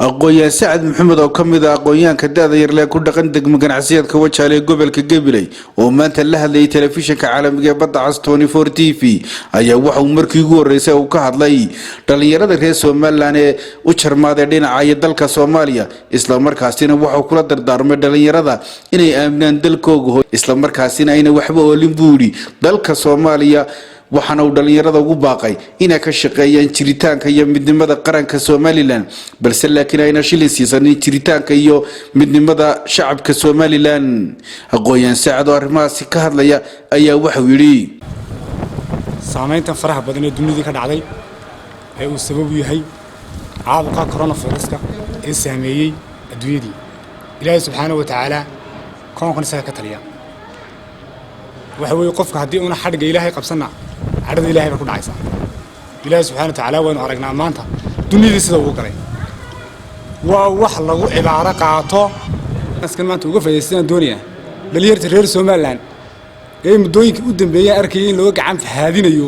aqoonyahan Sacad Maxamed oo kamid ah aqoonyahanka da'da yar ee ku dhaqan degmo ganacsiyeedka Wajaale gobolka Gabiley oo maanta la hadlayay telefishinka caalamiga ee Badda Cas 24 TV ayaa waxa uu markii ugu horeysay uu ka hadlay dhalinyarada reer Soomaaliland ee u jarmaaday dhinaca dalka Soomaaliya isla markaasina waxa uu kula dardaarmay dhalinyarada inay aaminaan dalkooda isla markaasina ayna waxba oolin buuri dalka Soomaaliya waxana uu dhalinyarada ugu baaqay inay ka shaqeeyaan jiritaanka iyo midnimada qaranka Soomaaliland balse laakiin ayna shilin siisan jiritaanka iyo midnimada shacabka Soomaaliland aqoonyahan Sacad oo arrimahaasi ka hadlaya ayaa waxa uu yiri saameynta faraha badan ee dunida ka dhacday ay uu sabab u yahay caabuqa coronavirus-ka ee saameeyay adduunyada Ilaahay subhanahu wa ta'ala koonkan isaga ka taliya waxa weey qofka hadii una xadhiga Ilaahay qabsana عرض إلهي بكون عايزة إلهي سبحانه وتعالى وين أرجعنا مانتا دنيا سيدا وقري ووحلا وعبارة قاطع ناس كمان توقف في السنة الدنيا بلير تغير سومالان جاي مدويك قدام بيا أركين لو وقع عن في هذين يو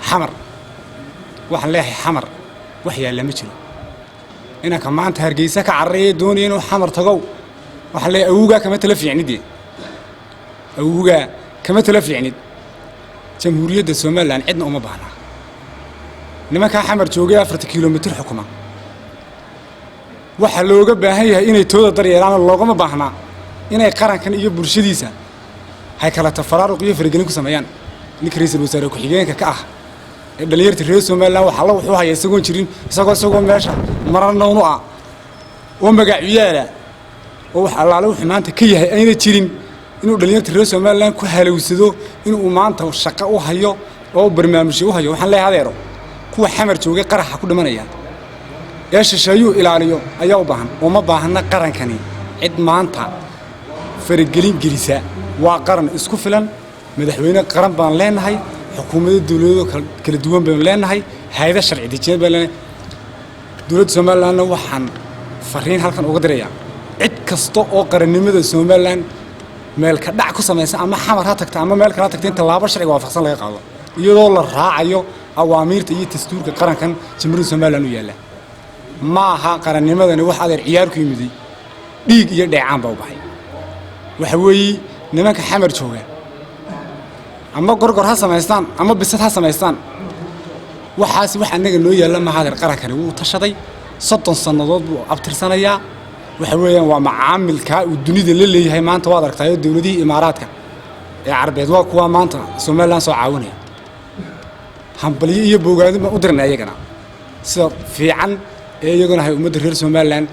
حمر وحلاحي حمر وحيا اللي مشلو هنا كمان تهرجيسك عرّي دنيا وحمر تجو وحلاقي أوجا كمان تلف يعني دي أوجا كمان تلف يعني جمهورية الصومال عندنا أم بحنا لما كان حمر جوجي 4 كيلومتر حكومة وحلوجا بهاي إني تودا طريقان الله ما بحنا إني قرن كان يجيب برشيديسا هاي كلا تفرارق يفرق إنكم سميان إنك رئيس الوزراء كحجين كأه اللي يرتي رئيس الصومال لا وحلا وحوها يسقون شرين سقون ماشى مرنا ونوع ومجا عياله وحلا لو حمانت كيه أين شرين inuu dhalinyarada reer Soomaaliland ku halowsado inuu maanta shaqo u hayo oo barnaamij u hayo waxaan leeyahay adeero kuwa xamar joogay qaraxa ku dhimanaya ee shisheeyo ilaaliyo ayaa u baahan oo ma baahna qarankani cid maanta faragelin gelisa waa qaran isku filan madaxweyne qaran baan leenahay xukuumadda dawladda kala duwan baan leenahay hay'ada sharci dejineed baan leenahay dawladda Soomaaliland waxaan fariin halkan uga dirayaa cid kasta oo qarannimada Soomaaliland meel ka dhac ku sameeyay ama xamar ha tagta ama meel kala tagta inta laaba sharci waafaqsan laga qaado iyadoo la raacayo awaamiirta iyo dastuurka qarankan jamhuuriyadda Soomaaliland u yaala ma aha qarannimadani wax adeer ciyaar ku yimid dhiig iyo dheecaan baa u baxay waxa weey nimanka xamar jooga ama gorgor ha sameystaan ama bisad ha sameystaan waxaas wax anaga noo yaala ma adeer qarankani wuu tashaday 30 sanadood buu abtirsanayaa waxa weeyaan waa macaamilka uu dunida la leeyahay maanta waad aragtay dawladihii Imaaraadka ee Carabeed waa kuwa maanta Soomaaliland soo caawinaya hambaliyo iyo bogaadin ma u dirnaa iyagana sida fiican ee iyaguna hay ummadda reer Soomaaliland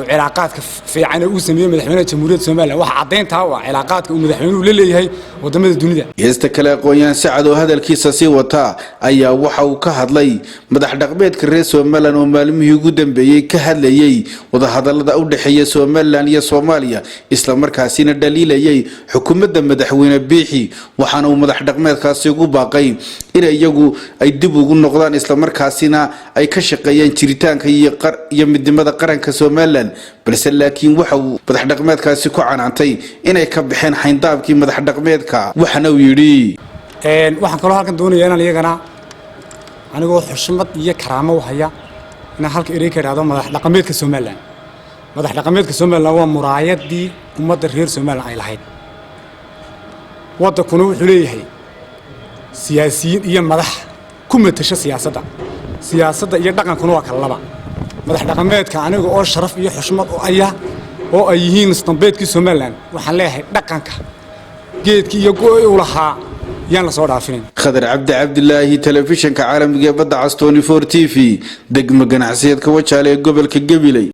cilaaqaadka fiican uu sameeyay madaxweynaha jamhuuriyadda Soomaaliland waxa cadeynta waa cilaaqaadka uu madaxweynuhu la leeyahay wadamada dunida heesta kale aqoonyahan Sacad oo hadalkiisa sii wata ayaa waxa uu ka hadlay madax dhaqameedka reer Soomaaliland oo maalmihii ugu dambeeyay ka hadlayay wada hadallada u dhaxeeya Soomaaliland iyo Soomaaliya isla markaasina dhaliilayay xukuumadda madaxweyne Biixi waxaana uu madax dhaqameedkaasi ugu baaqay in iyagu ay dib ugu noqdaan isla markaasina ay ka shaqeeyaan jiritaanka iyo midnimada qaranka Soomaaliland balse laakiin waxa uu madax dhaqameedkaasi ku canaantay inay ka bixeen xayndaabkii madax dhaqameedka waxana uu yiri waxaan kaloo halkan doonayaa inaan iyagana anigoo xushmad iyo karaamo u haya in halka erey ka raado madax dhaqameedka Soomaaliland madax dhaqameedka Soomaaliland waa muraayadii ummadda reer Soomaaliland ay lahayd waddankuna wuxuu leeyahay siyaasiyiin iyo madax ku matasha siyaasadda iyo dhaqankuna waa kala laba madax dhaqameedka aniga oo sharaf iyo xushmad u aya oo ay yihiin istambeedkii Soomaaliland waxaan leeyahay dhaqanka geedkii iyo gooy u lahaa yaan la soo dhaafin Khadar Cabdillaahi telefishinka caalamiga ee Badda Cas 24 TV degmo ganacsiyeedka Wajaale gobolka Gabiley